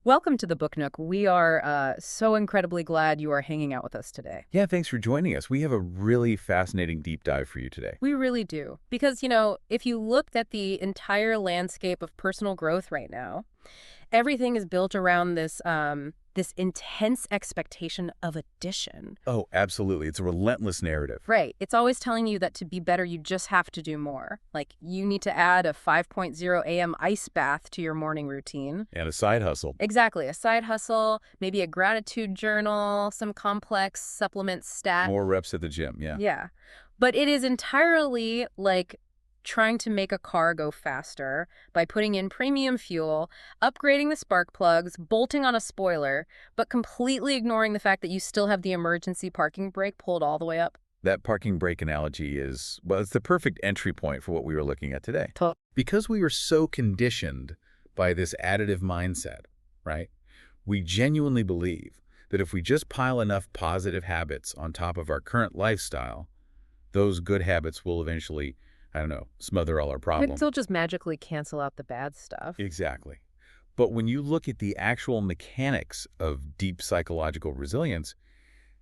Welcome to the Book Nook. We are so incredibly glad you are hanging out with us today. Yeah, thanks for joining us. We have a really fascinating deep dive for you today. We really do. Because, if you looked at the entire landscape of personal growth right now, everything is built around this intense expectation of addition. Oh, absolutely. It's a relentless narrative. Right. It's always telling you that to be better, you just have to do more. Like, you need to add a 5.0 a.m. ice bath to your morning routine. And a side hustle. Exactly. A side hustle, maybe a gratitude journal, some complex supplement stat. More reps at the gym, yeah. Yeah. But it is entirely like trying to make a car go faster by putting in premium fuel, upgrading the spark plugs, bolting on a spoiler, but completely ignoring the fact that you still have the emergency parking brake pulled all the way up. That parking brake analogy is, well, it's the perfect entry point for what we were looking at today. To- Because we were so conditioned by this additive mindset, right? We genuinely believe that if we just pile enough positive habits on top of our current lifestyle, those good habits will eventually, smother all our problems. They'll just magically cancel out the bad stuff. Exactly. But when you look at the actual mechanics of deep psychological resilience,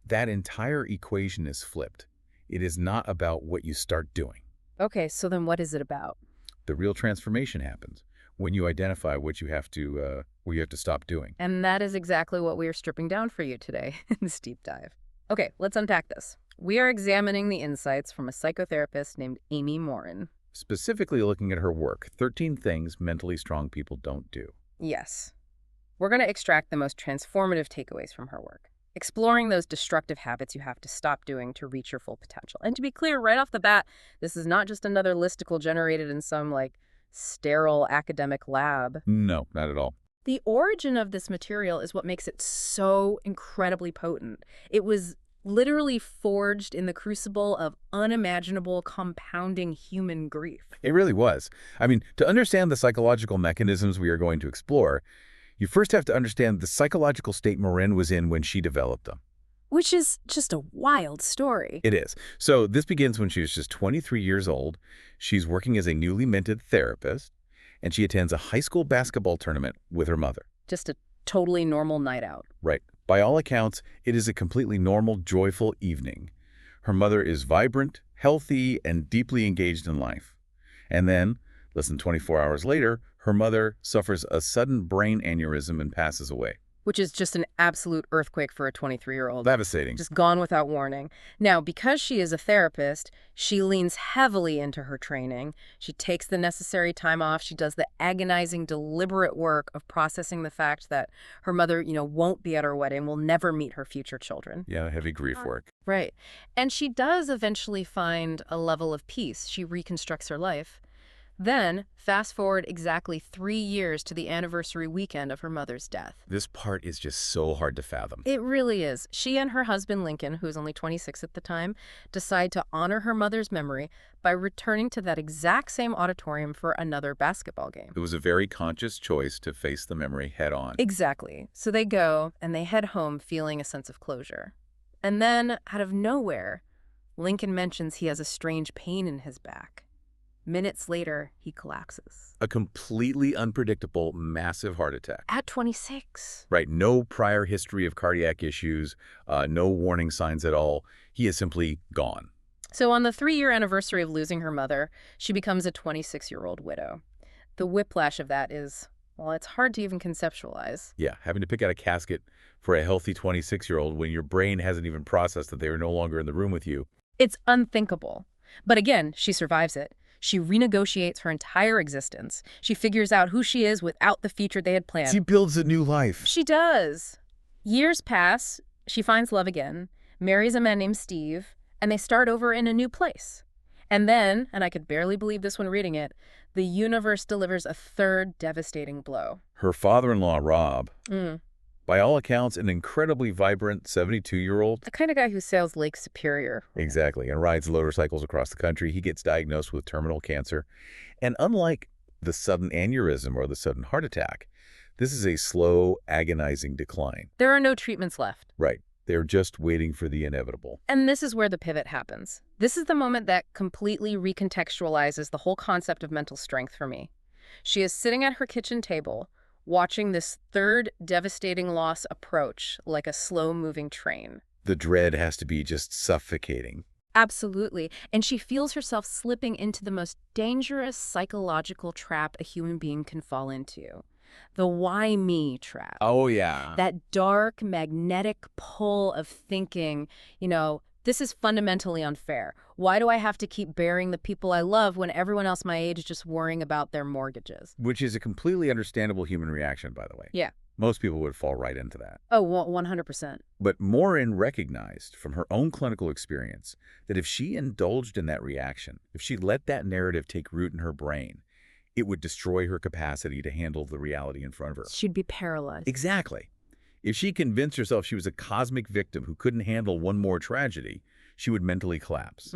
that entire equation is flipped. It is not about what you start doing. Okay, so then what is it about? The real transformation happens when you identify what you have to, stop doing. And that is exactly what we are stripping down for you today in this deep dive. Okay, let's unpack this. We are examining the insights from a psychotherapist named Amy Morin. Specifically looking at her work, 13 Things Mentally Strong People Don't Do. Yes. We're going to extract the most transformative takeaways from her work, exploring those destructive habits you have to stop doing to reach your full potential. And to be clear, right off the bat, this is not just another listicle generated in some, sterile academic lab. No, not at all. The origin of this material is what makes it so incredibly potent. It was literally forged in the crucible of unimaginable compounding human grief. It really was. To understand the psychological mechanisms we are going to explore, you first have to understand the psychological state Morin was in when she developed them. Which is just a wild story. It is. So this begins when she was just 23 years old. She's working as a newly minted therapist, and she attends a high school basketball tournament with her mother. Just a totally normal night out. Right. By all accounts, it is a completely normal, joyful evening. Her mother is vibrant, healthy, and deeply engaged in life. And then, less than 24 hours later, her mother suffers a sudden brain aneurysm and passes away. Which is just an absolute earthquake for a 23-year-old. Devastating. Just gone without warning. Now, because she is a therapist, she leans heavily into her training. She takes the necessary time off. She does the agonizing, deliberate work of processing the fact that her mother, won't be at her wedding, will never meet her future children. Yeah, heavy grief work. Right. And she does eventually find a level of peace. She reconstructs her life. Then, fast forward exactly 3 years to the anniversary weekend of her mother's death. This part is just so hard to fathom. It really is. She and her husband, Lincoln, who was only 26 at the time, decide to honor her mother's memory by returning to that exact same auditorium for another basketball game. It was a very conscious choice to face the memory head on. Exactly. So they go, and they head home feeling a sense of closure. And then, out of nowhere, Lincoln mentions he has a strange pain in his back. Minutes later, he collapses. A completely unpredictable, massive heart attack. At 26. Right, no prior history of cardiac issues, no warning signs at all. He is simply gone. So on the 3-year anniversary of losing her mother, she becomes a 26-year-old widow. The whiplash of that is, well, it's hard to even conceptualize. Yeah, having to pick out a casket for a healthy 26-year-old when your brain hasn't even processed that they are no longer in the room with you. It's unthinkable. But again, she survives it. She renegotiates her entire existence. She figures out who she is without the future they had planned. She builds a new life. She does. Years pass. She finds love again, marries a man named Steve, and they start over in a new place. And then, and I could barely believe this when reading it, the universe delivers a third devastating blow. Her father-in-law, Rob, by all accounts, an incredibly vibrant 72-year-old. The kind of guy who sails Lake Superior. Exactly, and rides motorcycles across the country. He gets diagnosed with terminal cancer. And unlike the sudden aneurysm or the sudden heart attack, this is a slow, agonizing decline. There are no treatments left. Right. They're just waiting for the inevitable. And this is where the pivot happens. This is the moment that completely recontextualizes the whole concept of mental strength for me. She is sitting at her kitchen table, watching this third devastating loss approach like a slow-moving train. The dread has to be just suffocating. Absolutely. And she feels herself slipping into the most dangerous psychological trap a human being can fall into. The why me trap. Oh, yeah. That dark, magnetic pull of thinking, this is fundamentally unfair. Why do I have to keep burying the people I love when everyone else my age is just worrying about their mortgages? Which is a completely understandable human reaction, by the way. Yeah. Most people would fall right into that. Oh, 100%. But Morin recognized from her own clinical experience that if she indulged in that reaction, if she let that narrative take root in her brain, it would destroy her capacity to handle the reality in front of her. She'd be paralyzed. Exactly. If she convinced herself she was a cosmic victim who couldn't handle one more tragedy, she would mentally collapse.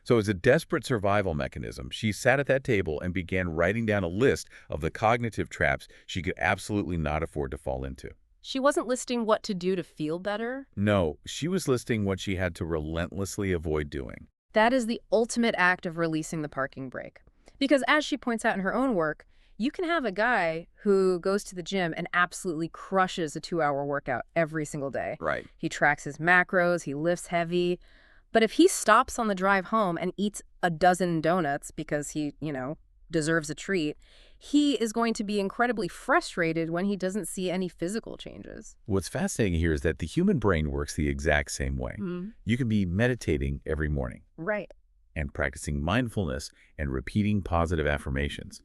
So as a desperate survival mechanism, she sat at that table and began writing down a list of the cognitive traps she could absolutely not afford to fall into. She wasn't listing what to do to feel better. No, she was listing what she had to relentlessly avoid doing. That is the ultimate act of releasing the parking brake. Because as she points out in her own work, you can have a guy who goes to the gym and absolutely crushes a 2-hour workout every single day. Right. He tracks his macros, he lifts heavy. But if he stops on the drive home and eats a dozen donuts because he, deserves a treat, he is going to be incredibly frustrated when he doesn't see any physical changes. What's fascinating here is that the human brain works the exact same way. You can be meditating every morning. Right. And practicing mindfulness and repeating positive affirmations.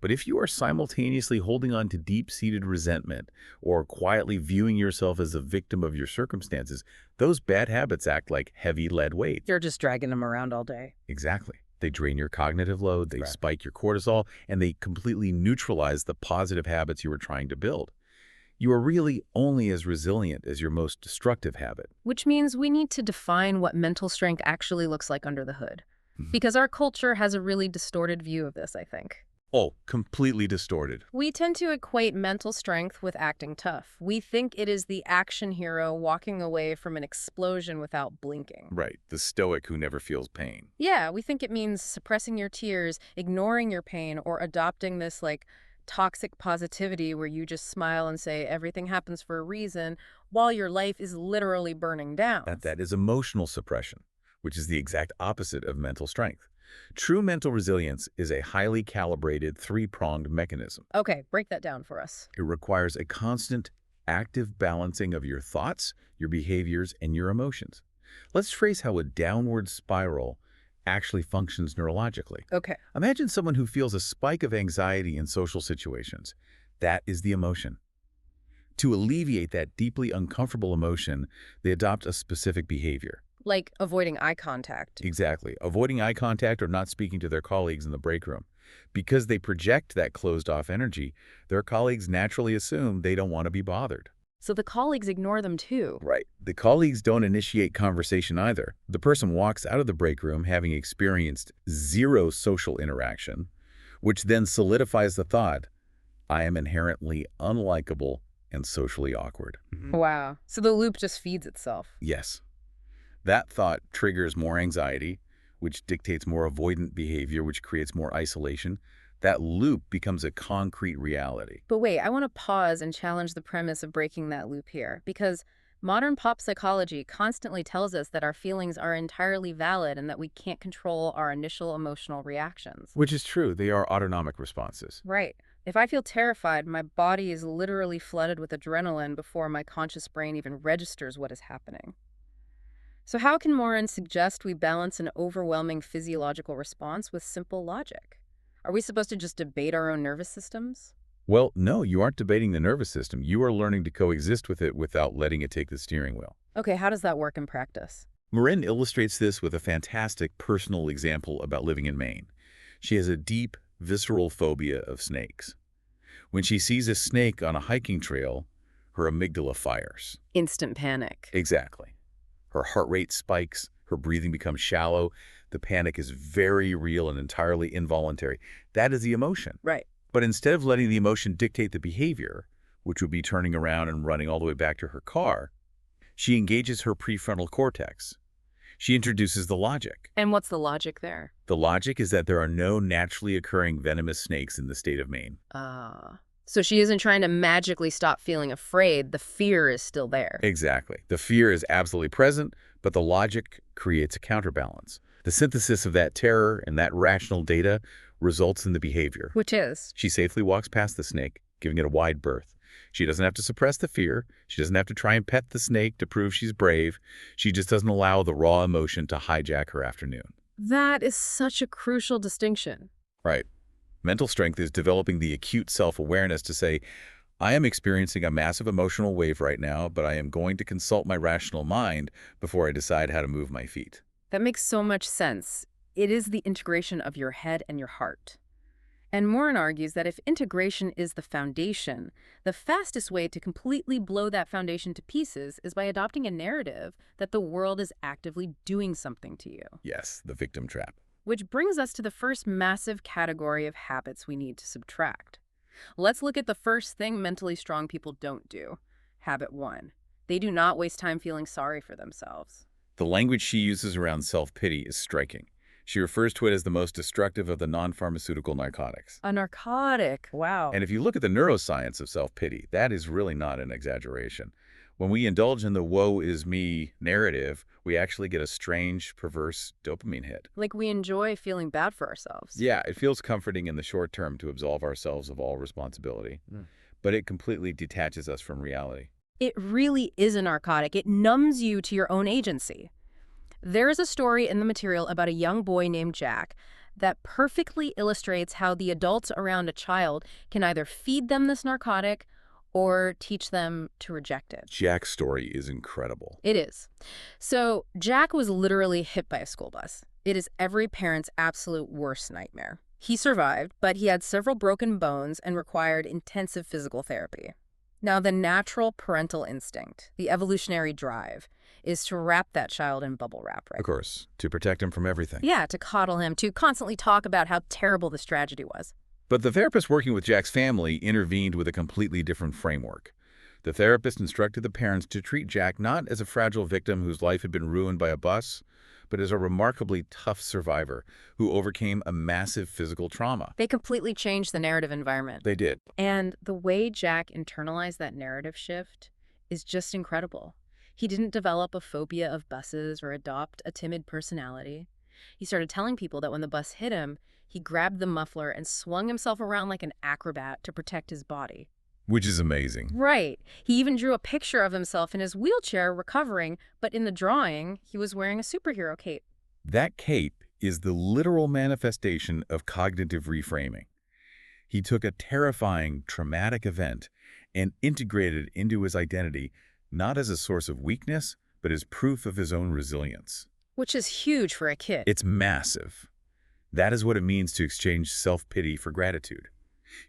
But if you are simultaneously holding on to deep-seated resentment or quietly viewing yourself as a victim of your circumstances, those bad habits act like heavy lead weights. You're just dragging them around all day. Exactly. They drain your cognitive load, they spike your cortisol, and they completely neutralize the positive habits you were trying to build. You are really only as resilient as your most destructive habit. Which means we need to define what mental strength actually looks like under the hood. Because our culture has a really distorted view of this, I think. Oh, completely distorted. We tend to equate mental strength with acting tough. We think it is the action hero walking away from an explosion without blinking. Right, the stoic who never feels pain. Yeah, we think it means suppressing your tears, ignoring your pain, or adopting this, toxic positivity where you just smile and say everything happens for a reason while your life is literally burning down. That is emotional suppression, which is the exact opposite of mental strength. True mental resilience is a highly calibrated, three-pronged mechanism. Okay, break that down for us. It requires a constant, active balancing of your thoughts, your behaviors, and your emotions. Let's trace how a downward spiral actually functions neurologically. Okay. Imagine someone who feels a spike of anxiety in social situations. That is the emotion. To alleviate that deeply uncomfortable emotion, they adopt a specific behavior. Like avoiding eye contact. Exactly. Avoiding eye contact or not speaking to their colleagues in the break room. Because they project that closed-off energy, their colleagues naturally assume they don't want to be bothered. So the colleagues ignore them too. Right. The colleagues don't initiate conversation either. The person walks out of the break room having experienced zero social interaction, which then solidifies the thought, I am inherently unlikable and socially awkward. Wow. So the loop just feeds itself. Yes. That thought triggers more anxiety, which dictates more avoidant behavior, which creates more isolation. That loop becomes a concrete reality. But wait, I want to pause and challenge the premise of breaking that loop here, because modern pop psychology constantly tells us that our feelings are entirely valid and that we can't control our initial emotional reactions. Which is true. They are autonomic responses. Right. If I feel terrified, my body is literally flooded with adrenaline before my conscious brain even registers what is happening. So how can Morin suggest we balance an overwhelming physiological response with simple logic? Are we supposed to just debate our own nervous systems? Well, no, you aren't debating the nervous system. You are learning to coexist with it without letting it take the steering wheel. Okay, how does that work in practice? Morin illustrates this with a fantastic personal example about living in Maine. She has a deep, visceral phobia of snakes. When she sees a snake on a hiking trail, her amygdala fires. Instant panic. Exactly. Her heart rate spikes, her breathing becomes shallow. The panic is very real and entirely involuntary. That is the emotion. Right. But instead of letting the emotion dictate the behavior, which would be turning around and running all the way back to her car, she engages her prefrontal cortex. She introduces the logic. And what's the logic there? The logic is that there are no naturally occurring venomous snakes in the state of Maine. So she isn't trying to magically stop feeling afraid. The fear is still there. Exactly. The fear is absolutely present, but the logic creates a counterbalance. The synthesis of that terror and that rational data results in the behavior. Which is? She safely walks past the snake, giving it a wide berth. She doesn't have to suppress the fear. She doesn't have to try and pet the snake to prove she's brave. She just doesn't allow the raw emotion to hijack her afternoon. That is such a crucial distinction. Right. Mental strength is developing the acute self-awareness to say, I am experiencing a massive emotional wave right now, but I am going to consult my rational mind before I decide how to move my feet. That makes so much sense. It is the integration of your head and your heart. And Morin argues that if integration is the foundation, the fastest way to completely blow that foundation to pieces is by adopting a narrative that the world is actively doing something to you. Yes, the victim trap. Which brings us to the first massive category of habits we need to subtract. Let's look at the first thing mentally strong people don't do. Habit 1. They do not waste time feeling sorry for themselves. The language she uses around self-pity is striking. She refers to it as the most destructive of the non-pharmaceutical narcotics. A narcotic. Wow. And if you look at the neuroscience of self-pity, that is really not an exaggeration. When we indulge in the woe is me narrative, we actually get a strange, perverse dopamine hit. Like we enjoy feeling bad for ourselves. Yeah, it feels comforting in the short term to absolve ourselves of all responsibility, but it completely detaches us from reality. It really is a narcotic. It numbs you to your own agency. There is a story in the material about a young boy named Jack that perfectly illustrates how the adults around a child can either feed them this narcotic or teach them to reject it. Jack's story is incredible. It is. So Jack was literally hit by a school bus. It is every parent's absolute worst nightmare. He survived, but he had several broken bones and required intensive physical therapy. Now, the natural parental instinct, the evolutionary drive, is to wrap that child in bubble wrap, right? Of course, to protect him from everything. Yeah, to coddle him, to constantly talk about how terrible this tragedy was. But the therapist working with Jack's family intervened with a completely different framework. The therapist instructed the parents to treat Jack not as a fragile victim whose life had been ruined by a bus, but as a remarkably tough survivor who overcame a massive physical trauma. They completely changed the narrative environment. They did. And the way Jack internalized that narrative shift is just incredible. He didn't develop a phobia of buses or adopt a timid personality. He started telling people that when the bus hit him, he grabbed the muffler and swung himself around like an acrobat to protect his body. Which is amazing. Right. He even drew a picture of himself in his wheelchair recovering, but in the drawing, he was wearing a superhero cape. That cape is the literal manifestation of cognitive reframing. He took a terrifying, traumatic event and integrated it into his identity, not as a source of weakness, but as proof of his own resilience. Which is huge for a kid. It's massive. That is what it means to exchange self-pity for gratitude.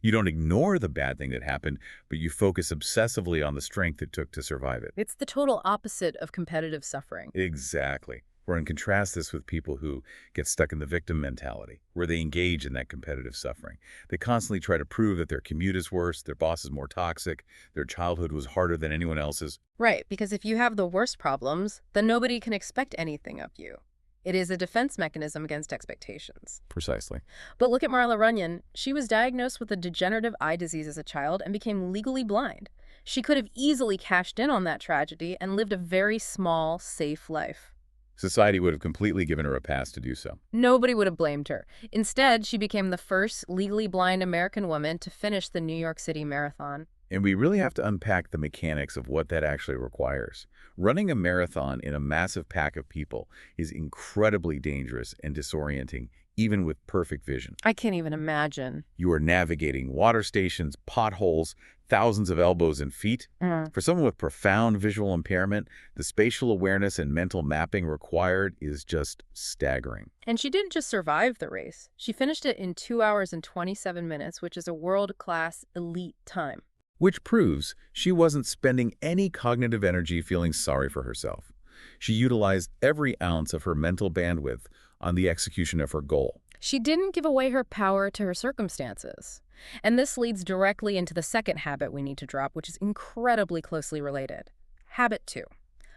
You don't ignore the bad thing that happened, but you focus obsessively on the strength it took to survive it. It's the total opposite of competitive suffering. Exactly. Or in contrast this with people who get stuck in the victim mentality, where they engage in that competitive suffering. They constantly try to prove that their commute is worse, their boss is more toxic, their childhood was harder than anyone else's. Right, because if you have the worst problems, then nobody can expect anything of you. It is a defense mechanism against expectations. Precisely. But look at Marla Runyon. She was diagnosed with a degenerative eye disease as a child and became legally blind. She could have easily cashed in on that tragedy and lived a very small, safe life. Society would have completely given her a pass to do so. Nobody would have blamed her. Instead, she became the first legally blind American woman to finish the New York City Marathon. And we really have to unpack the mechanics of what that actually requires. Running a marathon in a massive pack of people is incredibly dangerous and disorienting, even with perfect vision. I can't even imagine. You are navigating water stations, potholes, thousands of elbows and feet. For someone with profound visual impairment, the spatial awareness and mental mapping required is just staggering. And she didn't just survive the race. She finished it in 2 hours and 27 minutes, which is a world-class elite time. Which proves she wasn't spending any cognitive energy feeling sorry for herself. She utilized every ounce of her mental bandwidth on the execution of her goal. She didn't give away her power to her circumstances. And this leads directly into the second habit we need to drop, which is incredibly closely related. Habit 2.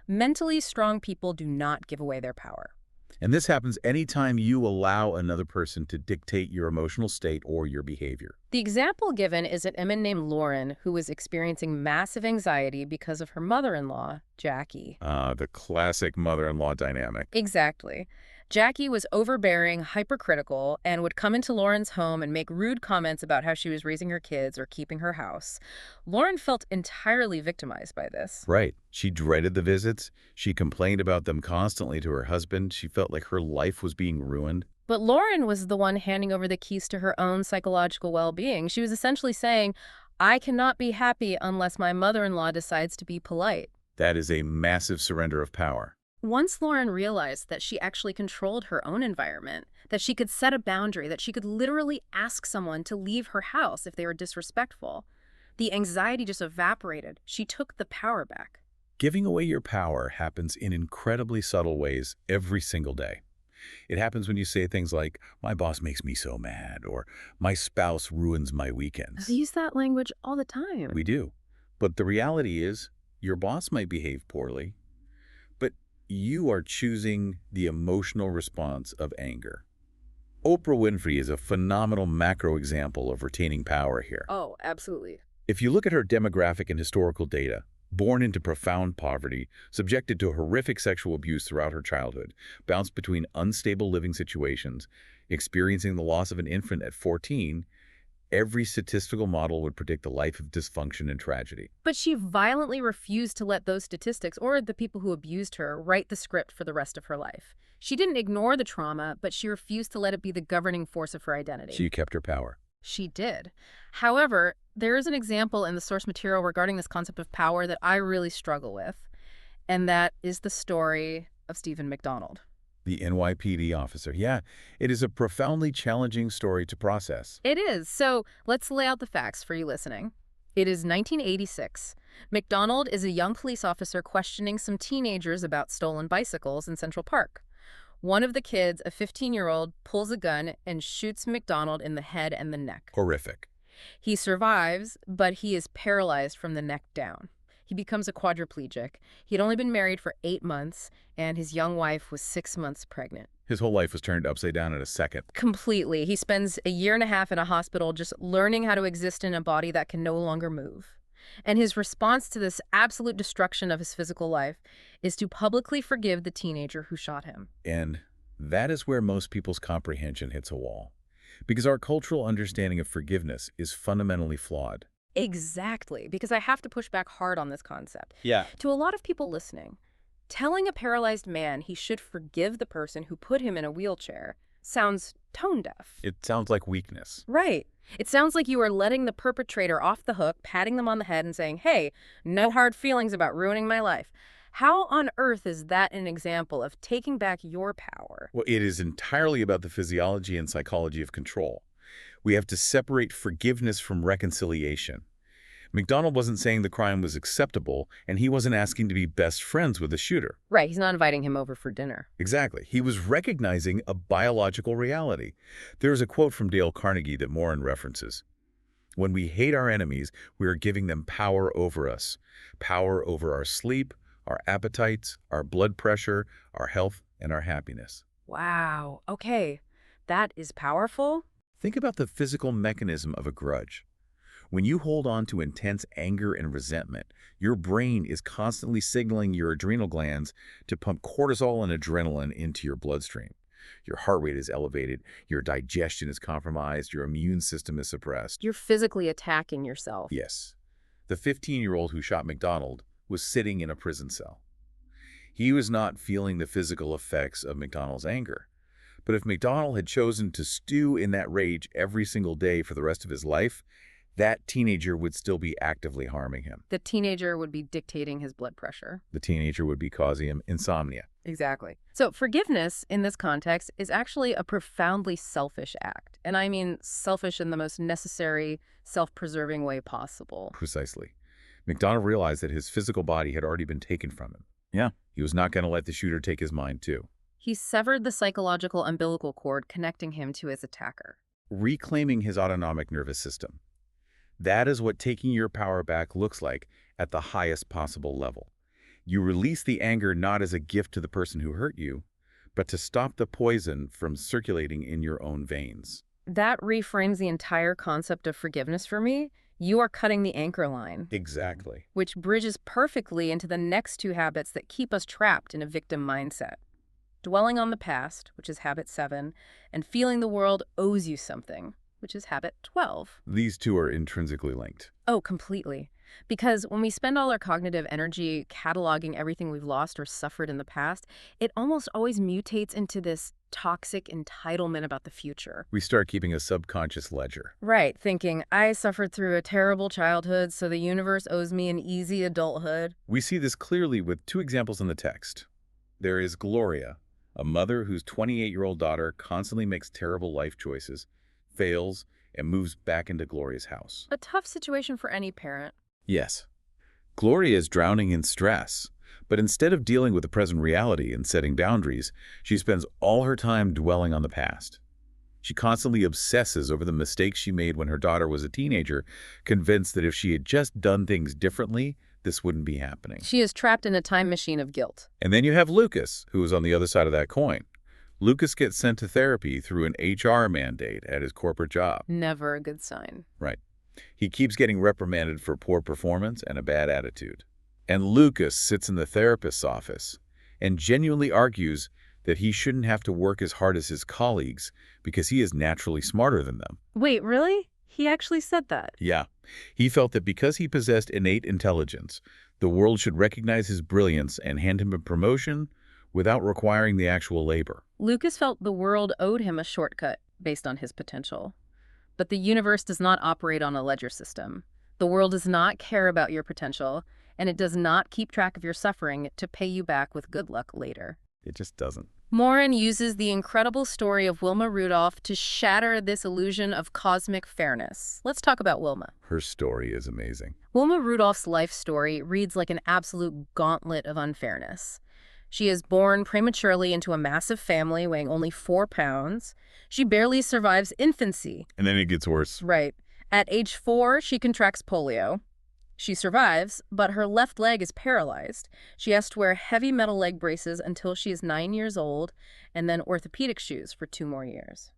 Mentally strong people do not give away their power. And this happens anytime you allow another person to dictate your emotional state or your behavior. The example given is an woman named Lauren who was experiencing massive anxiety because of her mother-in-law, Jackie. The classic mother-in-law dynamic. Exactly. Jackie was overbearing, hypercritical, and would come into Lauren's home and make rude comments about how she was raising her kids or keeping her house. Lauren felt entirely victimized by this. Right. She dreaded the visits. She complained about them constantly to her husband. She felt like her life was being ruined. But Lauren was the one handing over the keys to her own psychological well-being. She was essentially saying, I cannot be happy unless my mother-in-law decides to be polite. That is a massive surrender of power. Once Lauren realized that she actually controlled her own environment, that she could set a boundary, that she could literally ask someone to leave her house if they were disrespectful, the anxiety just evaporated. She took the power back. Giving away your power happens in incredibly subtle ways every single day. It happens when you say things like, my boss makes me so mad, or my spouse ruins my weekends. I use that language all the time. We do. But the reality is, your boss might behave poorly, but you are choosing the emotional response of anger. Oprah Winfrey is a phenomenal macro example of retaining power here. Oh, absolutely. If you look at her demographic and historical data, born into profound poverty, subjected to horrific sexual abuse throughout her childhood, bounced between unstable living situations, experiencing the loss of an infant at 14, every statistical model would predict a life of dysfunction and tragedy. But she violently refused to let those statistics or the people who abused her write the script for the rest of her life. She didn't ignore the trauma, but she refused to let it be the governing force of her identity. She kept her power. She did. However, there is an example in the source material regarding this concept of power that I really struggle with, and that is the story of Stephen McDonald. The NYPD officer. Yeah, it is a profoundly challenging story to process. It is. So let's lay out the facts for you listening. It is 1986. McDonald is a young police officer questioning some teenagers about stolen bicycles in Central Park. One of the kids, a 15-year-old, pulls a gun and shoots McDonald in the head and the neck. Horrific. He survives, but he is paralyzed from the neck down. He becomes a quadriplegic. He had only been married for 8 months, and his young wife was 6 months pregnant. His whole life was turned upside down in a second. Completely. He spends a year and a half in a hospital just learning how to exist in a body that can no longer move. And his response to this absolute destruction of his physical life is to publicly forgive the teenager who shot him. And that is where most people's comprehension hits a wall. Because our cultural understanding of forgiveness is fundamentally flawed. Exactly, because I have to push back hard on this concept. Yeah. To a lot of people listening, telling a paralyzed man he should forgive the person who put him in a wheelchair sounds tone deaf. It sounds like weakness. Right. It sounds like you are letting the perpetrator off the hook, patting them on the head and saying, hey, no hard feelings about ruining my life. How on earth is that an example of taking back your power? Well, it is entirely about the physiology and psychology of control. We have to separate forgiveness from reconciliation. McDonald wasn't saying the crime was acceptable, and he wasn't asking to be best friends with the shooter. Right, he's not inviting him over for dinner. Exactly. He was recognizing a biological reality. There's a quote from Dale Carnegie that Morin references. When we hate our enemies, we are giving them power over us. Power over our sleep, our appetites, our blood pressure, our health, and our happiness. Wow. Okay. That is powerful. Think about the physical mechanism of a grudge. When you hold on to intense anger and resentment, your brain is constantly signaling your adrenal glands to pump cortisol and adrenaline into your bloodstream. Your heart rate is elevated, your digestion is compromised, your immune system is suppressed. You're physically attacking yourself. Yes. The 15-year-old who shot McDonald was sitting in a prison cell. He was not feeling the physical effects of McDonald's anger. But if McDonald had chosen to stew in that rage every single day for the rest of his life, that teenager would still be actively harming him. The teenager would be dictating his blood pressure. The teenager would be causing him insomnia. Exactly. So forgiveness in this context is actually a profoundly selfish act. And I mean selfish in the most necessary, self-preserving way possible. Precisely. McDonald realized that his physical body had already been taken from him. Yeah. He was not going to let the shooter take his mind, too. He severed the psychological umbilical cord connecting him to his attacker. Reclaiming his autonomic nervous system. That is what taking your power back looks like at the highest possible level. You release the anger not as a gift to the person who hurt you, but to stop the poison from circulating in your own veins. That reframes the entire concept of forgiveness for me. You are cutting the anchor line, Exactly. which bridges perfectly into the next two habits that keep us trapped in a victim mindset. Dwelling on the past, which is habit 7, and feeling the world owes you something, which is habit 12. These two are intrinsically linked. Oh, completely. Because when we spend all our cognitive energy cataloging everything we've lost or suffered in the past, it almost always mutates into this toxic entitlement about the future. We start keeping a subconscious ledger. Right, thinking, I suffered through a terrible childhood, so the universe owes me an easy adulthood. We see this clearly with two examples in the text. There is Gloria, a mother whose 28-year-old daughter constantly makes terrible life choices, fails, and moves back into Gloria's house. A tough situation for any parent. Yes, Gloria is drowning in stress, but instead of dealing with the present reality and setting boundaries, she spends all her time dwelling on the past. She constantly obsesses over the mistakes she made when her daughter was a teenager, convinced that if she had just done things differently, this wouldn't be happening. She is trapped in a time machine of guilt. And then you have Lucas, who is on the other side of that coin. Lucas gets sent to therapy through an HR mandate at his corporate job. Never a good sign. Right. He keeps getting reprimanded for poor performance and a bad attitude. And Lucas sits in the therapist's office and genuinely argues that he shouldn't have to work as hard as his colleagues because he is naturally smarter than them. Wait, really? He actually said that? Yeah. He felt that because he possessed innate intelligence, the world should recognize his brilliance and hand him a promotion without requiring the actual labor. Lucas felt the world owed him a shortcut based on his potential. But the universe does not operate on a ledger system. The world does not care about your potential, and it does not keep track of your suffering to pay you back with good luck later. It just doesn't. Morin uses the incredible story of Wilma Rudolph to shatter this illusion of cosmic fairness. Let's talk about Wilma. Her story is amazing. Wilma Rudolph's life story reads like an absolute gauntlet of unfairness. She is born prematurely into a massive family weighing only 4 pounds. She barely survives infancy. And then it gets worse. Right. At age 4, she contracts polio. She survives, but her left leg is paralyzed. She has to wear heavy metal leg braces until she is 9 years old, and then orthopedic shoes for 2 more years.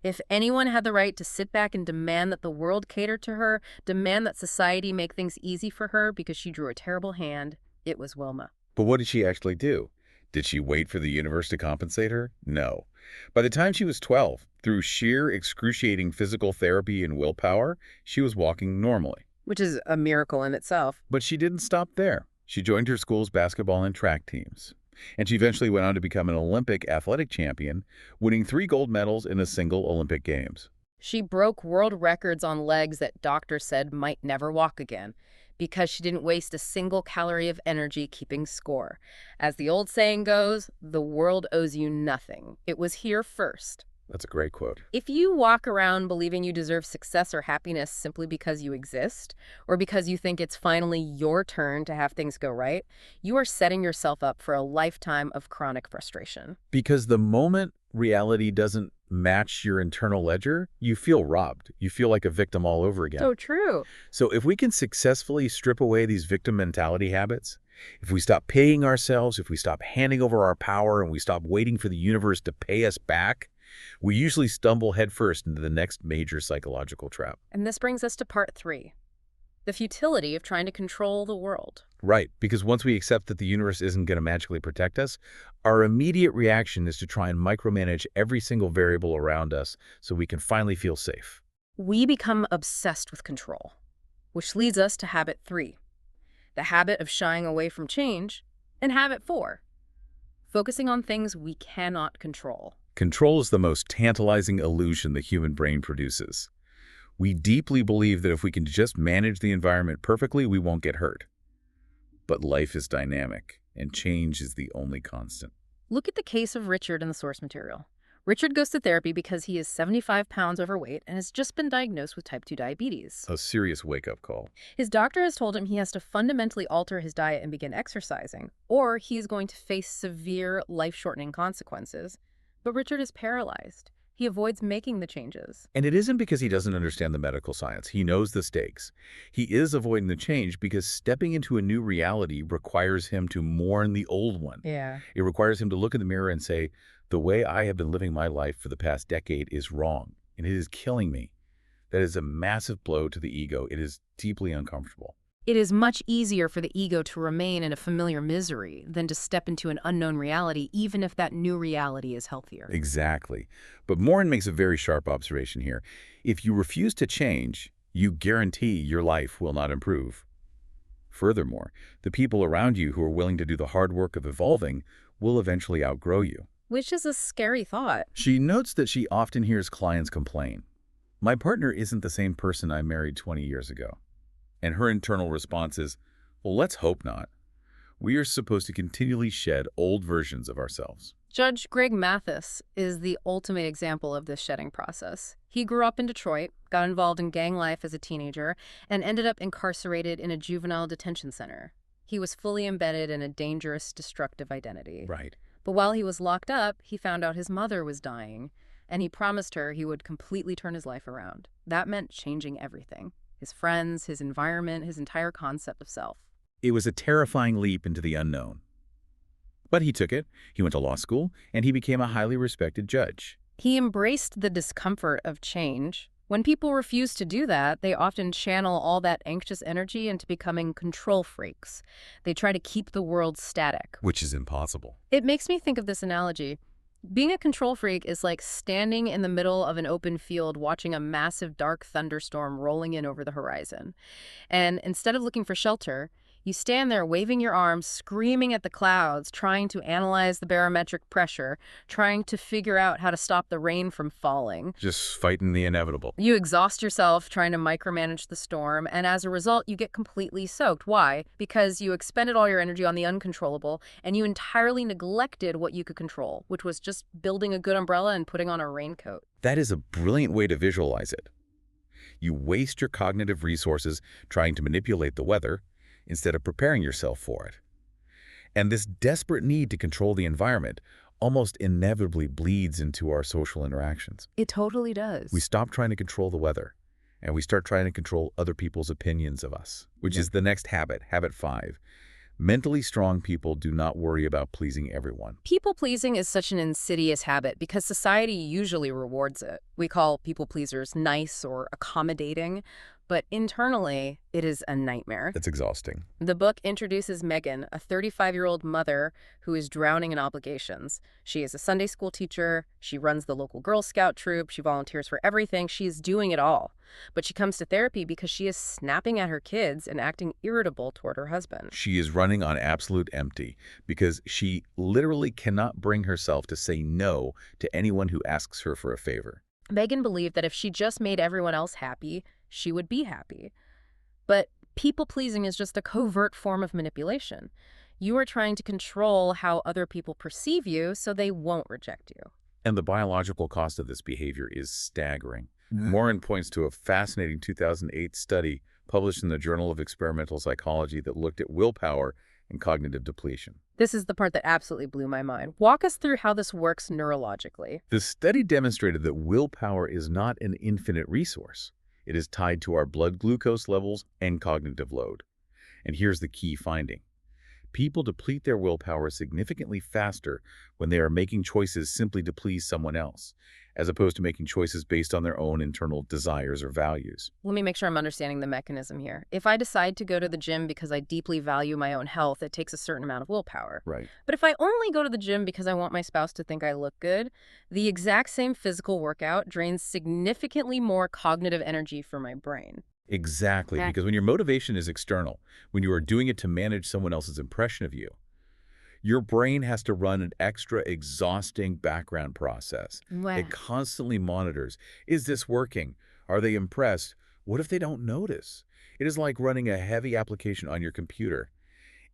If anyone had the right to sit back and demand that the world cater to her, demand that society make things easy for her because she drew a terrible hand, it was Wilma. But what did she actually do? Did she wait for the universe to compensate her? No. By the time she was 12, through sheer excruciating physical therapy and willpower, she was walking normally. Which is a miracle in itself. But she didn't stop there. She joined her school's basketball and track teams. And she eventually went on to become an Olympic athletic champion, winning 3 gold medals in a single Olympic Games. She broke world records on legs that doctors said might never walk again, because she didn't waste a single calorie of energy keeping score. As the old saying goes, the world owes you nothing. It was here first. That's a great quote. If you walk around believing you deserve success or happiness simply because you exist, or because you think it's finally your turn to have things go right, you are setting yourself up for a lifetime of chronic frustration. Because the moment reality doesn't match your internal ledger, you feel robbed. You feel like a victim all over again. So true. So if we can successfully strip away these victim mentality habits, if we stop paying ourselves, if we stop handing over our power, and we stop waiting for the universe to pay us back, we usually stumble headfirst into the next major psychological trap. And this brings us to part 3, the futility of trying to control the world. Right, because once we accept that the universe isn't going to magically protect us, our immediate reaction is to try and micromanage every single variable around us so we can finally feel safe. We become obsessed with control, which leads us to habit 3, the habit of shying away from change, and habit 4, focusing on things we cannot control. Control is the most tantalizing illusion the human brain produces. We deeply believe that if we can just manage the environment perfectly, we won't get hurt. But life is dynamic, and change is the only constant. Look at the case of Richard in the source material. Richard goes to therapy because he is 75 pounds overweight and has just been diagnosed with type 2 diabetes. A serious wake-up call. His doctor has told him he has to fundamentally alter his diet and begin exercising, or he is going to face severe life-shortening consequences. But Richard is paralyzed. He avoids making the changes. And it isn't because he doesn't understand the medical science. He knows the stakes. He is avoiding the change because stepping into a new reality requires him to mourn the old one. Yeah. It requires him to look in the mirror and say, the way I have been living my life for the past decade is wrong, and it is killing me. That is a massive blow to the ego. It is deeply uncomfortable. It is much easier for the ego to remain in a familiar misery than to step into an unknown reality, even if that new reality is healthier. Exactly. But Morin makes a very sharp observation here. If you refuse to change, you guarantee your life will not improve. Furthermore, the people around you who are willing to do the hard work of evolving will eventually outgrow you. Which is a scary thought. She notes that she often hears clients complain, "My partner isn't the same person I married 20 years ago." And her internal response is, well, let's hope not. We are supposed to continually shed old versions of ourselves. Judge Greg Mathis is the ultimate example of this shedding process. He grew up in Detroit, got involved in gang life as a teenager, and ended up incarcerated in a juvenile detention center. He was fully embedded in a dangerous, destructive identity. Right. But while he was locked up, he found out his mother was dying, and he promised her he would completely turn his life around. That meant changing everything. His friends, his environment, his entire concept of self. It was a terrifying leap into the unknown. But he took it, he went to law school, and he became a highly respected judge. He embraced the discomfort of change. When people refuse to do that, they often channel all that anxious energy into becoming control freaks. They try to keep the world static. Which is impossible. It makes me think of this analogy. Being a control freak is like standing in the middle of an open field watching a massive dark thunderstorm rolling in over the horizon. And instead of looking for shelter, you stand there waving your arms, screaming at the clouds, trying to analyze the barometric pressure, trying to figure out how to stop the rain from falling. Just fighting the inevitable. You exhaust yourself trying to micromanage the storm, and as a result, you get completely soaked. Why? Because you expended all your energy on the uncontrollable, and you entirely neglected what you could control, which was just building a good umbrella and putting on a raincoat. That is a brilliant way to visualize it. You waste your cognitive resources trying to manipulate the weather, instead of preparing yourself for it. And this desperate need to control the environment almost inevitably bleeds into our social interactions. It totally does. We stop trying to control the weather, and we start trying to control other people's opinions of us, which is the next habit, habit 5. Mentally strong people do not worry about pleasing everyone. People-pleasing is such an insidious habit because society usually rewards it. We call people-pleasers nice or accommodating, but internally, it is a nightmare. That's exhausting. The book introduces Megan, a 35-year-old mother who is drowning in obligations. She is a Sunday school teacher, she runs the local Girl Scout troop, she volunteers for everything, she is doing it all. But she comes to therapy because she is snapping at her kids and acting irritable toward her husband. She is running on absolute empty because she literally cannot bring herself to say no to anyone who asks her for a favor. Megan believed that if she just made everyone else happy, she would be happy. But people-pleasing is just a covert form of manipulation. You are trying to control how other people perceive you so they won't reject you. And the biological cost of this behavior is staggering. Morin points to a fascinating 2008 study published in the Journal of Experimental Psychology that looked at willpower and cognitive depletion. This is the part that absolutely blew my mind. Walk us through how this works neurologically. The study demonstrated that willpower is not an infinite resource. It is tied to our blood glucose levels and cognitive load. And here's the key finding. People deplete their willpower significantly faster when they are making choices simply to please someone else, as opposed to making choices based on their own internal desires or values. Let me make sure I'm understanding the mechanism here. If I decide to go to the gym because I deeply value my own health, it takes a certain amount of willpower. Right. But if I only go to the gym because I want my spouse to think I look good, the exact same physical workout drains significantly more cognitive energy for my brain. Exactly, because when your motivation is external, when you are doing it to manage someone else's impression of you, your brain has to run an extra exhausting background process. Wow. It constantly monitors. Is this working? Are they impressed? What if they don't notice? It is like running a heavy application on your computer.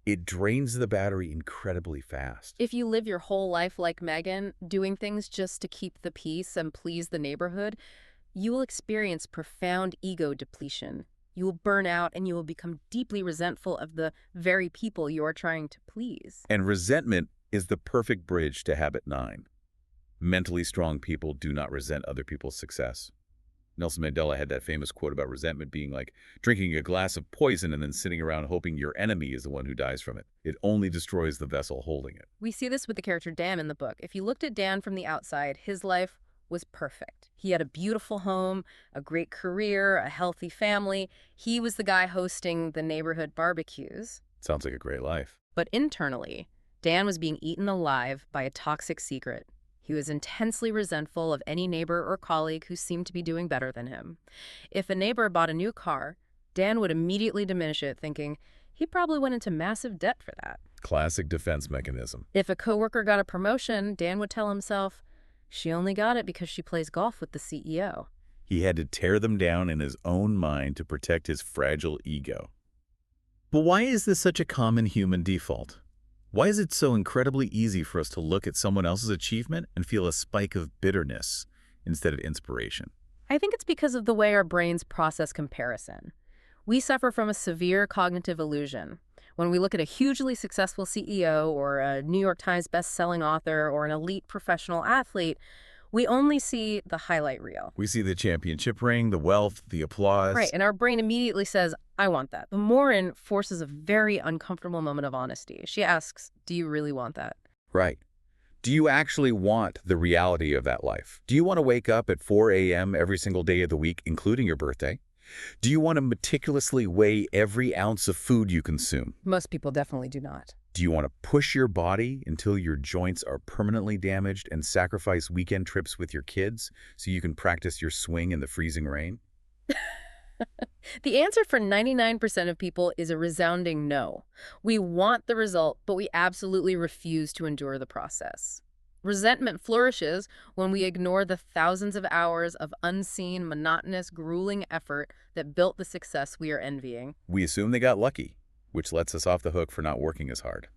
It drains the battery incredibly fast. If you live your whole life like Megan, doing things just to keep the peace and please the neighborhood, you will experience profound ego depletion. You will burn out and you will become deeply resentful of the very people you are trying to please. And resentment is the perfect bridge to habit 9. Mentally strong people do not resent other people's success. Nelson Mandela had that famous quote about resentment being like drinking a glass of poison and then sitting around hoping your enemy is the one who dies from it. It only destroys the vessel holding it. We see this with the character Dan in the book. If you looked at Dan from the outside, his life was perfect. He had a beautiful home, a great career, a healthy family. He was the guy hosting the neighborhood barbecues. Sounds like a great life. But internally, Dan was being eaten alive by a toxic secret. He was intensely resentful of any neighbor or colleague who seemed to be doing better than him. If a neighbor bought a new car, Dan would immediately diminish it, thinking he probably went into massive debt for that. Classic defense mechanism. If a coworker got a promotion, Dan would tell himself, she only got it because she plays golf with the CEO. He had to tear them down in his own mind to protect his fragile ego. But why is this such a common human default? Why is it so incredibly easy for us to look at someone else's achievement and feel a spike of bitterness instead of inspiration? I think it's because of the way our brains process comparison. We suffer from a severe cognitive illusion. When we look at a hugely successful CEO or a New York Times best-selling author or an elite professional athlete, we only see the highlight reel. We see the championship ring, the wealth, the applause. Right, and our brain immediately says, I want that. But Morin forces a very uncomfortable moment of honesty. She asks, do you really want that? Right. Do you actually want the reality of that life? Do you want to wake up at 4 a.m. every single day of the week, including your birthday? Do you want to meticulously weigh every ounce of food you consume? Most people definitely do not. Do you want to push your body until your joints are permanently damaged and sacrifice weekend trips with your kids so you can practice your swing in the freezing rain? The answer for 99% of people is a resounding no. We want the result, but we absolutely refuse to endure the process. Resentment flourishes when we ignore the thousands of hours of unseen, monotonous, grueling effort that built the success we are envying. We assume they got lucky, which lets us off the hook for not working as hard.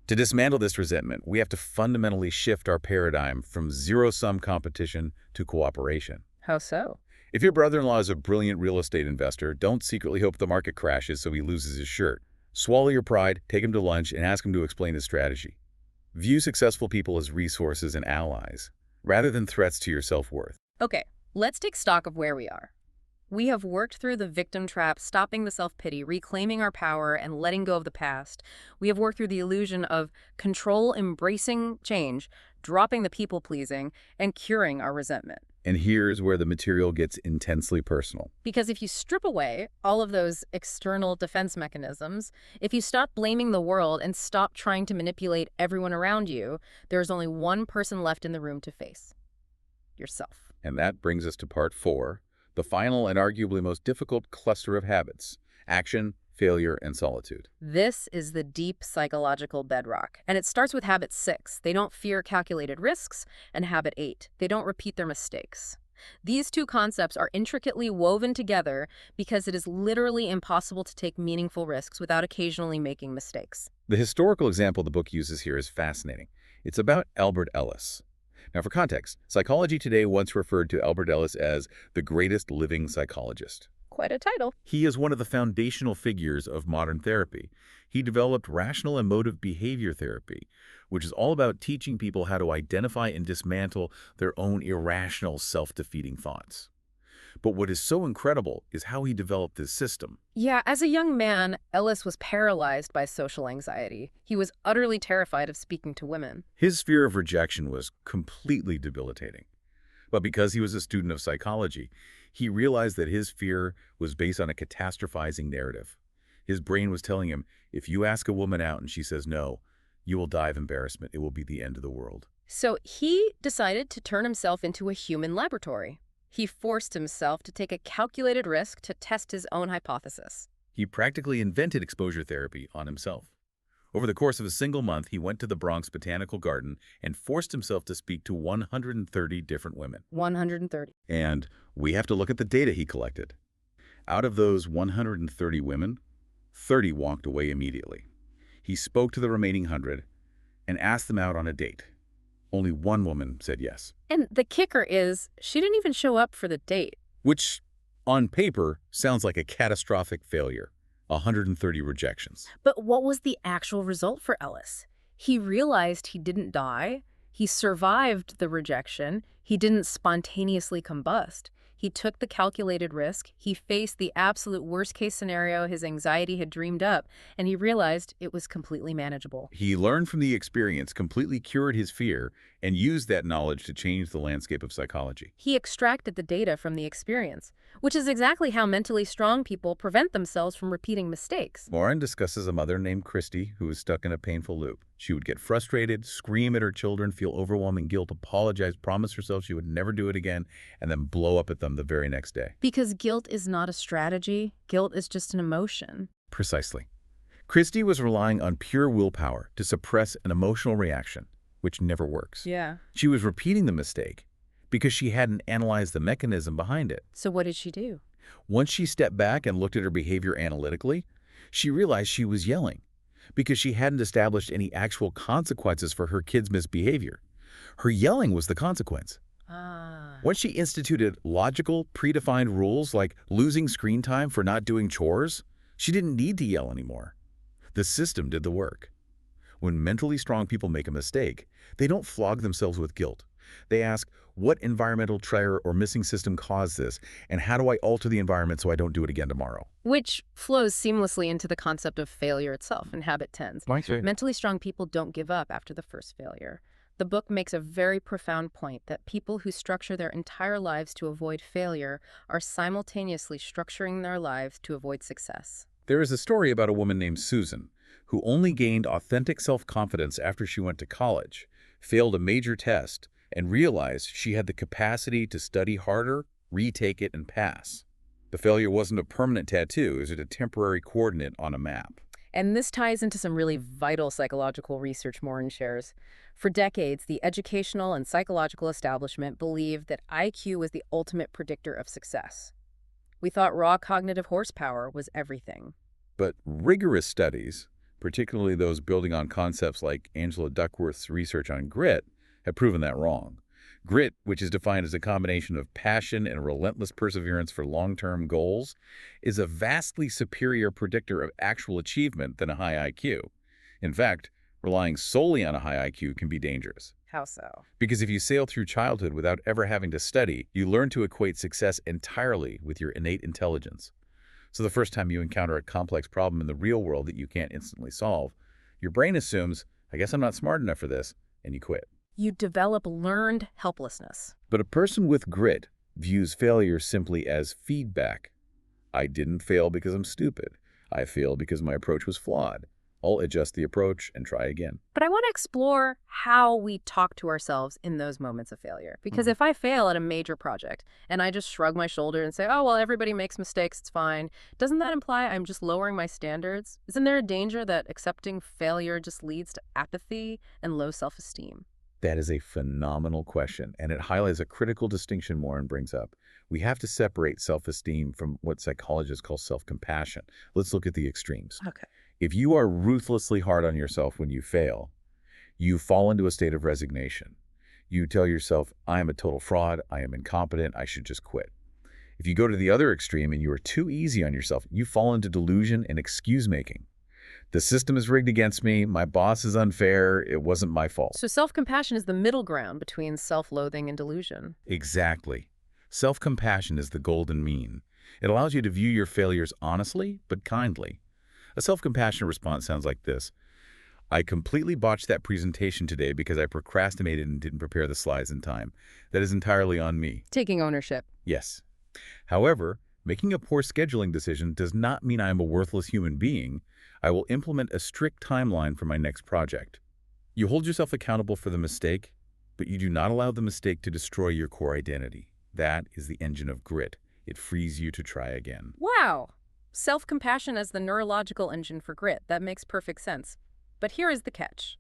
To dismantle this resentment, we have to fundamentally shift our paradigm from zero-sum competition to cooperation. How so? If your brother-in-law is a brilliant real estate investor, don't secretly hope the market crashes so he loses his shirt. Swallow your pride, take him to lunch, and ask him to explain his strategy. View successful people as resources and allies, rather than threats to your self-worth. Okay, let's take stock of where we are. We have worked through the victim trap, stopping the self-pity, reclaiming our power, and letting go of the past. We have worked through the illusion of control, embracing change, dropping the people-pleasing, and curing our resentment. And here's where the material gets intensely personal. Because if you strip away all of those external defense mechanisms, if you stop blaming the world and stop trying to manipulate everyone around you, there's only one person left in the room to face: yourself. And that brings us to part 4, the final and arguably most difficult cluster of habits: action, failure, and solitude. This is the deep psychological bedrock. And it starts with habit 6. They don't fear calculated risks. And habit 8. They don't repeat their mistakes. These two concepts are intricately woven together because it is literally impossible to take meaningful risks without occasionally making mistakes. The historical example the book uses here is fascinating. It's about Albert Ellis. Now, for context, Psychology Today once referred to Albert Ellis as the greatest living psychologist. Quite a title. He is one of the foundational figures of modern therapy. He developed rational emotive behavior therapy, which is all about teaching people how to identify and dismantle their own irrational, self-defeating thoughts. But what is so incredible is how he developed this system. Yeah, as a young man, Ellis was paralyzed by social anxiety. He was utterly terrified of speaking to women. His fear of rejection was completely debilitating. But because he was a student of psychology, he realized that his fear was based on a catastrophizing narrative. His brain was telling him, if you ask a woman out and she says no, you will die of embarrassment. It will be the end of the world. So he decided to turn himself into a human laboratory. He forced himself to take a calculated risk to test his own hypothesis. He practically invented exposure therapy on himself. Over the course of a single month, he went to the Bronx Botanical Garden and forced himself to speak to 130 different women. 130. And we have to look at the data he collected. Out of those 130 women, 30 walked away immediately. He spoke to the remaining 100 and asked them out on a date. Only one woman said yes. And the kicker is, she didn't even show up for the date. Which, on paper, sounds like a catastrophic failure. 130 rejections. But what was the actual result for Ellis? He realized he didn't die. He survived the rejection. He didn't spontaneously combust. He took the calculated risk. He faced the absolute worst-case scenario his anxiety had dreamed up, and he realized it was completely manageable. He learned from the experience, completely cured his fear, and used that knowledge to change the landscape of psychology. He extracted the data from the experience, which is exactly how mentally strong people prevent themselves from repeating mistakes. Morin discusses a mother named Christy who was stuck in a painful loop. She would get frustrated, scream at her children, feel overwhelming guilt, apologize, promise herself she would never do it again, and then blow up at them the very next day. Because guilt is not a strategy. Guilt is just an emotion. Precisely. Christy was relying on pure willpower to suppress an emotional reaction, which never works. Yeah. She was repeating the mistake because she hadn't analyzed the mechanism behind it. So what did she do? Once she stepped back and looked at her behavior analytically, she realized she was yelling because she hadn't established any actual consequences for her kid's misbehavior. Her yelling was the consequence. Ah. Once she instituted logical, predefined rules like losing screen time for not doing chores, she didn't need to yell anymore. The system did the work. When mentally strong people make a mistake, they don't flog themselves with guilt. They ask, what environmental trigger or missing system caused this, and how do I alter the environment so I don't do it again tomorrow? Which flows seamlessly into the concept of failure itself in Habit 10s. Mentally strong people don't give up after the first failure. The book makes a very profound point that people who structure their entire lives to avoid failure are simultaneously structuring their lives to avoid success. There is a story about a woman named Susan, who only gained authentic self-confidence after she went to college, failed a major test, and realized she had the capacity to study harder, retake it, and pass. The failure wasn't a permanent tattoo, it was a temporary coordinate on a map. And this ties into some really vital psychological research Morin shares. For decades, the educational and psychological establishment believed that IQ was the ultimate predictor of success. We thought raw cognitive horsepower was everything. But rigorous studies, particularly those building on concepts like Angela Duckworth's research on grit, have proven that wrong. Grit, which is defined as a combination of passion and relentless perseverance for long-term goals, is a vastly superior predictor of actual achievement than a high IQ. In fact, relying solely on a high IQ can be dangerous. How so? Because if you sail through childhood without ever having to study, you learn to equate success entirely with your innate intelligence. So the first time you encounter a complex problem in the real world that you can't instantly solve, your brain assumes, I guess I'm not smart enough for this, and you quit. You develop learned helplessness. But a person with grit views failure simply as feedback. I didn't fail because I'm stupid. I failed because my approach was flawed. I'll adjust the approach and try again. But I want to explore how we talk to ourselves in those moments of failure. Because if I fail at a major project and I just shrug my shoulder and say, oh, well, everybody makes mistakes, it's fine, doesn't that imply I'm just lowering my standards? Isn't there a danger that accepting failure just leads to apathy and low self-esteem? That is a phenomenal question, and it highlights a critical distinction Morin brings up. We have to separate self-esteem from what psychologists call self-compassion. Let's look at the extremes. Okay. If you are ruthlessly hard on yourself when you fail, you fall into a state of resignation. You tell yourself, I am a total fraud, I am incompetent, I should just quit. If you go to the other extreme and you are too easy on yourself, you fall into delusion and excuse-making. The system is rigged against me, my boss is unfair, it wasn't my fault. So self-compassion is the middle ground between self-loathing and delusion. Exactly. Self-compassion is the golden mean. It allows you to view your failures honestly, but kindly. A self-compassion response sounds like this. I completely botched that presentation today because I procrastinated and didn't prepare the slides in time. That is entirely on me. Taking ownership. Yes. However, making a poor scheduling decision does not mean I am a worthless human being. I will implement a strict timeline for my next project. You hold yourself accountable for the mistake, but you do not allow the mistake to destroy your core identity. That is the engine of grit. It frees you to try again. Wow! Self-compassion as the neurological engine for grit. That makes perfect sense. But here is the catch.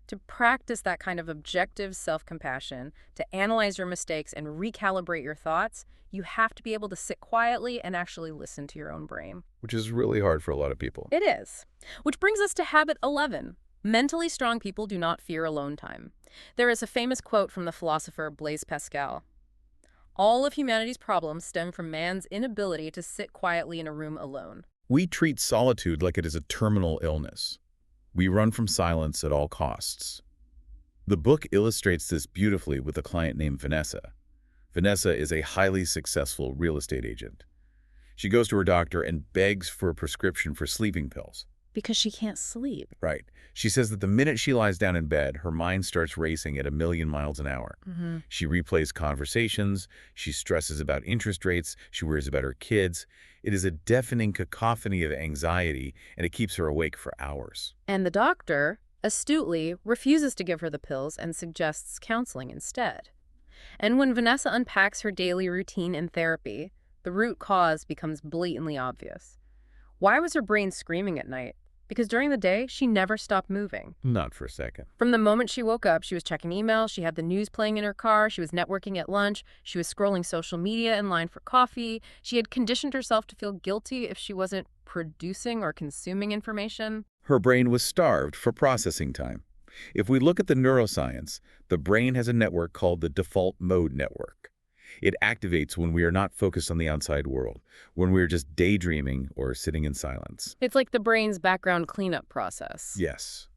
To practice that kind of objective self-compassion, to analyze your mistakes and recalibrate your thoughts, you have to be able to sit quietly and actually listen to your own brain. Which is really hard for a lot of people. It is. Which brings us to habit 11. Mentally strong people do not fear alone time. There is a famous quote from the philosopher Blaise Pascal. All of humanity's problems stem from man's inability to sit quietly in a room alone. We treat solitude like it is a terminal illness. We run from silence at all costs. The book illustrates this beautifully with a client named Vanessa. Vanessa is a highly successful real estate agent. She goes to her doctor and begs for a prescription for sleeping pills. Because she can't sleep. Right. She says that the minute she lies down in bed, her mind starts racing at 1,000,000 miles an hour. Hmm. She replays conversations, she stresses about interest rates, she worries about her kids. It is a deafening cacophony of anxiety, and it keeps her awake for hours. And the doctor, astutely, refuses to give her the pills and suggests counseling instead. And when Vanessa unpacks her daily routine in therapy, the root cause becomes blatantly obvious. Why was her brain screaming at night? Because during the day, she never stopped moving. Not for a second. From the moment she woke up, she was checking emails, she had the news playing in her car, she was networking at lunch, she was scrolling social media in line for coffee. She had conditioned herself to feel guilty if she wasn't producing or consuming information. Her brain was starved for processing time. If we look at the neuroscience, the brain has a network called the default mode network. It activates when we are not focused on the outside world, when we are just daydreaming or sitting in silence. It's like the brain's background cleanup process. Yes,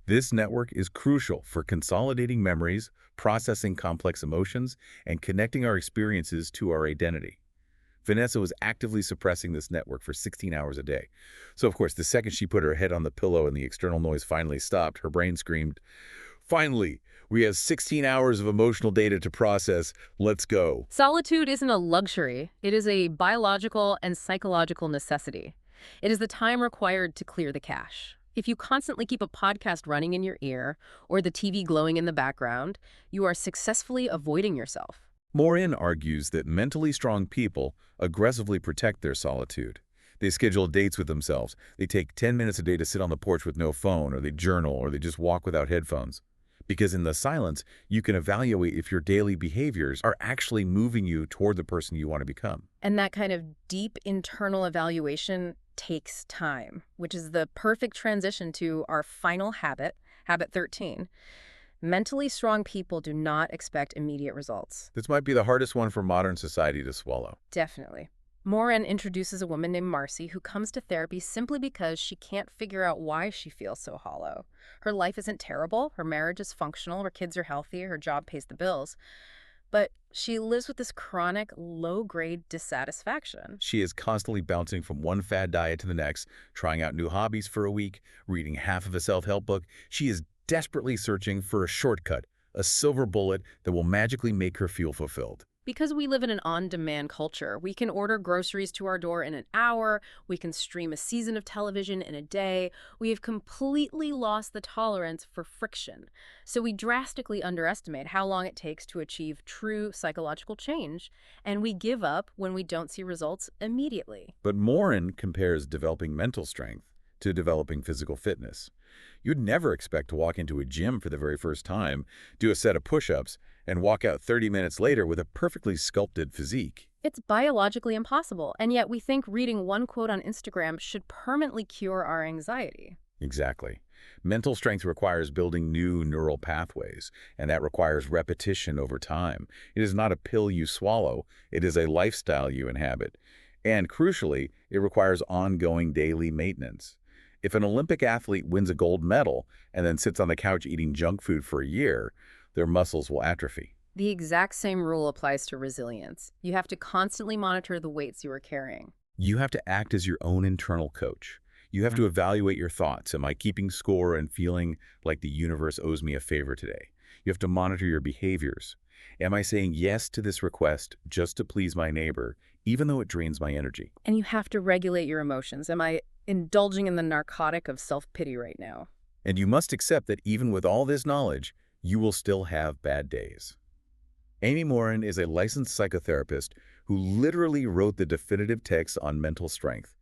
this network is crucial for consolidating memories, processing complex emotions, and connecting our experiences to our identity. Vanessa was actively suppressing this network for 16 hours a day. So, of course, the second she put her head on the pillow and the external noise finally stopped, her brain screamed, "Finally, we have 16 hours of emotional data to process. Let's go." Solitude isn't a luxury. It is a biological and psychological necessity. It is the time required to clear the cache. If you constantly keep a podcast running in your ear or the TV glowing in the background, you are successfully avoiding yourself. Morin argues that mentally strong people aggressively protect their solitude. They schedule dates with themselves. They take 10 minutes a day to sit on the porch with no phone, or they journal, or they just walk without headphones. Because in the silence, you can evaluate if your daily behaviors are actually moving you toward the person you want to become. And that kind of deep internal evaluation takes time, which is the perfect transition to our final habit, habit 13. Mentally strong people do not expect immediate results. This might be the hardest one for modern society to swallow. Definitely. Morin introduces a woman named Marcy who comes to therapy simply because she can't figure out why she feels so hollow. Her life isn't terrible, her marriage is functional, her kids are healthy, her job pays the bills. But she lives with this chronic, low-grade dissatisfaction. She is constantly bouncing from one fad diet to the next, trying out new hobbies for a week, reading half of a self-help book. She is desperately searching for a shortcut, a silver bullet that will magically make her feel fulfilled. Because we live in an on-demand culture, we can order groceries to our door in an hour, we can stream a season of television in a day, we have completely lost the tolerance for friction. So we drastically underestimate how long it takes to achieve true psychological change, and we give up when we don't see results immediately. But Morin compares developing mental strength to developing physical fitness. You'd never expect to walk into a gym for the very first time, do a set of push-ups, and walk out 30 minutes later with a perfectly sculpted physique. It's biologically impossible, and yet we think reading one quote on Instagram should permanently cure our anxiety. Exactly. Mental strength requires building new neural pathways, and that requires repetition over time. It is not a pill you swallow, it is a lifestyle you inhabit. And crucially, it requires ongoing daily maintenance. If an Olympic athlete wins a gold medal and then sits on the couch eating junk food for a year, their muscles will atrophy. The exact same rule applies to resilience. You have to constantly monitor the weights you are carrying. You have to act as your own internal coach. You have to evaluate your thoughts. Am I keeping score and feeling like the universe owes me a favor today? You have to monitor your behaviors. Am I saying yes to this request just to please my neighbor, even though it drains my energy? And you have to regulate your emotions. Am I indulging in the narcotic of self-pity right now? And you must accept that even with all this knowledge, you will still have bad days. Amy Morin is a licensed psychotherapist who literally wrote the definitive text on mental strength.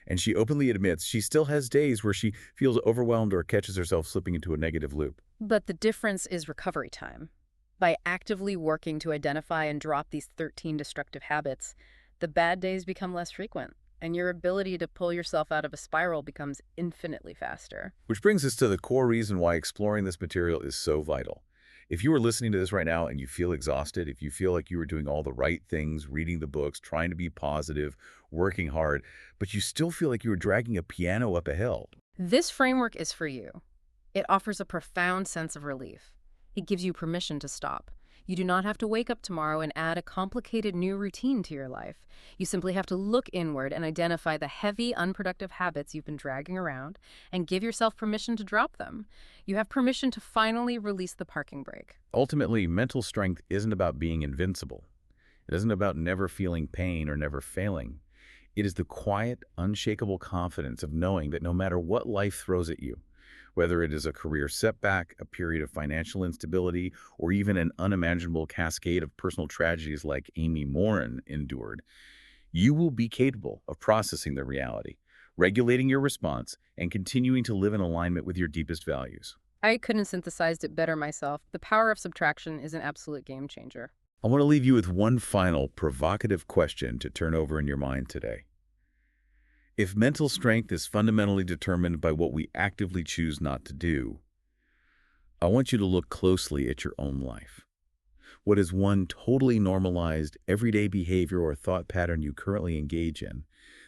And she openly admits she still has days where she feels overwhelmed or catches herself slipping into a negative loop. But the difference is recovery time. By actively working to identify and drop these 13 destructive habits, the bad days become less frequent, and your ability to pull yourself out of a spiral becomes infinitely faster. Which brings us to the core reason why exploring this material is so vital. If you are listening to this right now and you feel exhausted, if you feel like you are doing all the right things, reading the books, trying to be positive, working hard, but you still feel like you are dragging a piano up a hill, This framework is for you. It offers a profound sense of relief. It gives you permission to stop. You do not have to wake up tomorrow and add a complicated new routine to your life. You simply have to look inward and identify the heavy, unproductive habits you've been dragging around and give yourself permission to drop them. You have permission to finally release the parking brake. Ultimately, mental strength isn't about being invincible. It isn't about never feeling pain or never failing. It is the quiet, unshakable confidence of knowing that no matter what life throws at you, whether it is a career setback, a period of financial instability, or even an unimaginable cascade of personal tragedies like Amy Morin endured, you will be capable of processing the reality, regulating your response, and continuing to live in alignment with your deepest values. I couldn't have synthesized it better myself. The power of subtraction is an absolute game changer. I want to leave you with one final provocative question to turn over in your mind today. If mental strength is fundamentally determined by what we actively choose not to do, I want you to look closely at your own life. What is one totally normalized, everyday behavior or thought pattern you currently engage in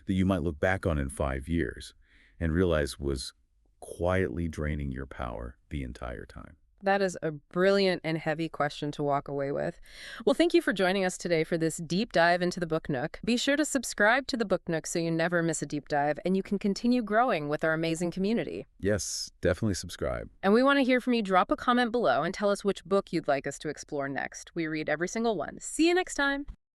that you might look back on in 5 years and realize was quietly draining your power the entire time? That is a brilliant and heavy question to walk away with. Well, thank you for joining us today for this deep dive into the Book Nook. Be sure to subscribe to the Book Nook so you never miss a deep dive and you can continue growing with our amazing community. Yes, definitely subscribe. And we want to hear from you. Drop a comment below and tell us which book you'd like us to explore next. We read every single one. See you next time.